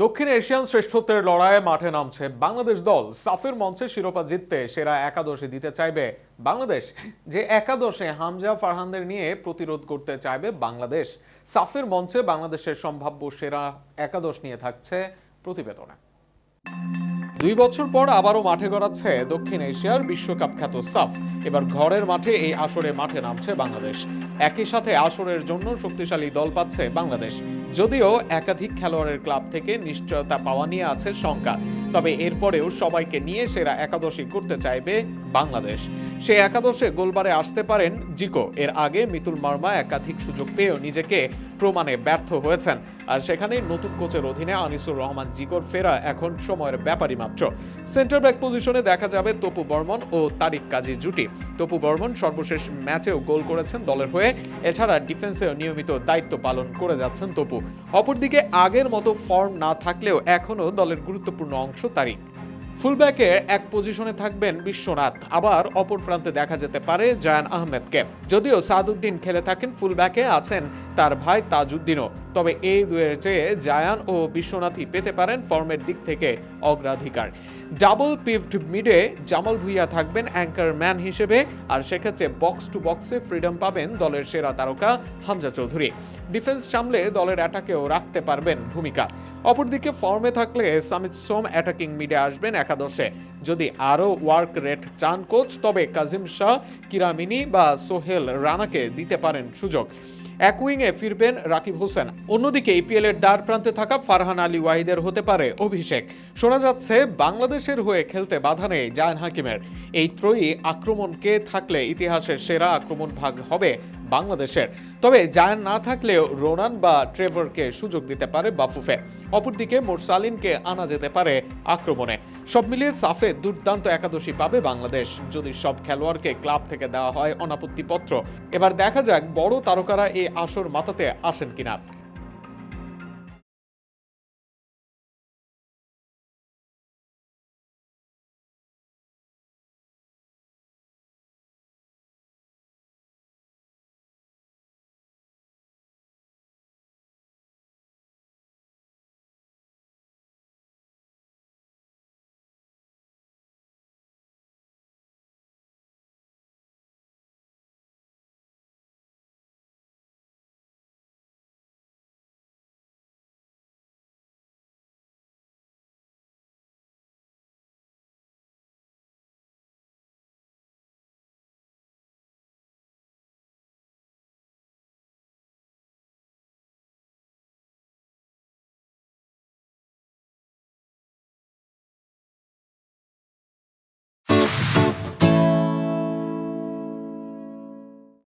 দক্ষিণ এশিয়ান শ্রেষ্ঠত্বের লড়াইয়ে মাঠে নামছে বাংলাদেশ দল। সাফের মঞ্চে শিরোপা জিততে সেরা একাদশে দিতে চাইবে বাংলাদেশ। যে একাদশে হামজা ফারহানদের নিয়ে প্রতিরোধ করতে চাইবে বাংলাদেশ। সাফের মঞ্চে বাংলাদেশের সম্ভাব্য সেরা একাদশ নিয়ে থাকছে প্রতিবেদনে। 2 বছর পর আবারও মাঠে গড়াচ্ছে দক্ষিণ এশিয়ার বিশ্বকাপ খ্যাত সাফ। এবার ঘরের মাঠে এই আসরে মাঠে নামছে বাংলাদেশ। একই সাথে আসরের জন্য শক্তিশালী দল পাচ্ছে বাংলাদেশ। যদিও একাধিক খেলোয়াড়ের ক্লাব থেকে নিশ্চয়তা পাওয়া নিয়ে আছে শঙ্কা, তবে এরপরেও সবাইকে নিয়ে সেরা একাদশী করতে চাইবে বাংলাদেশ। সেই একাদশে গোলবারে আসতে পারেন জিকো। এর আগে মিতুল মার্মা একাধিক সুযোগ পেয়েও নিজেকে প্রমাণে ব্যর্থ হয়েছেন, আর সেখানে নতুন কোচের অধীনে আনিসুর রহমান জিকোর ফেরা এখন সময়ের ব্যাপারই মাত্র। সেন্টার ব্যাক পজিশনে দেখা যাবে তপু বর্মন ও তারিক কাজী জুটি। তপু বর্মন সর্বশেষ ম্যাচেও গোল করেছেন দলের হয়ে। এছাড়া ডিফেন্সেও নিয়মিত দায়িত্ব পালন করে যাচ্ছেন তপু। অপরদিকে আগের মতো ফর্ম না থাকলেও এখনও দলের গুরুত্বপূর্ণ অংশ তারিক। ফুলব্যাকে এক পজিশনে থাকবেন বিশ্বনাথ, আবার অপর প্রান্তে দেখা যেতে পারে জায়ান আহমেদকে। যদিও সাদউদ্দিন খেলে থাকেন ফুলব্যাকে, আছেন তার ভাই তাজউদ্দিনও। তবে এই দুয়ের চেয়ে জায়ান ও বিশ্বনাথই পেতে পারেন ফর্মের দিক থেকে অগ্রাধিকার। ডাবল পিভড মিডে জামাল ভুঁইয়া থাকবেন অ্যাঙ্কার ম্যান হিসেবে, আর সেক্ষেত্রে বক্স টু বক্সে ফ্রিডম পাবেন দলের সেরা তারকা হামজা চৌধুরী। ডিফেন্স সামলে দলের অ্যাটাকেও রাখতে পারবেন ভূমিকা। অপরদিকে ফর্মে থাকলে সামিত সোম অ্যাটাকিং মিডে আসবেন একাদশে। যদি আরও ওয়ার্ক রেট চান কোচ, তবে কাজিম শাহ, কিরামিনি বা সোহেল রানাকে দিতে পারেন সুযোগ। এক উইংয়ে ফিরবেন রাকিব হোসেন। অন্যদিকে ইপিএল এর দ্বার প্রান্তে থাকা ফারহান আলী ওয়াহিদের হতে পারে অভিষেক। শোনা যাচ্ছে বাংলাদেশের হয়ে খেলতে বাধা নেই জায়ান হাকিমের। এই ত্রয়ী আক্রমণকে থাকলে ইতিহাসের সেরা আক্রমণ ভাগ হবে বাংলাদেশের। তবে জায়ান না থাকলেও রোনান বা ট্রেভরকে সুযোগ দিতে পারে বাফুফে। অপরদিকে মোরসালিনকে আনা যেতে পারে আক্রমণে। সব মিলিয়ে সাফে দুর্দান্ত একাদশী পাবে বাংলাদেশ, যদি সব খেলোয়াড়কে ক্লাব থেকে দেওয়া হয় অনাপত্তিপত্র। এবার দেখা যাক বড় তারকারা এই আসর মাতাতে আসেন কিনা।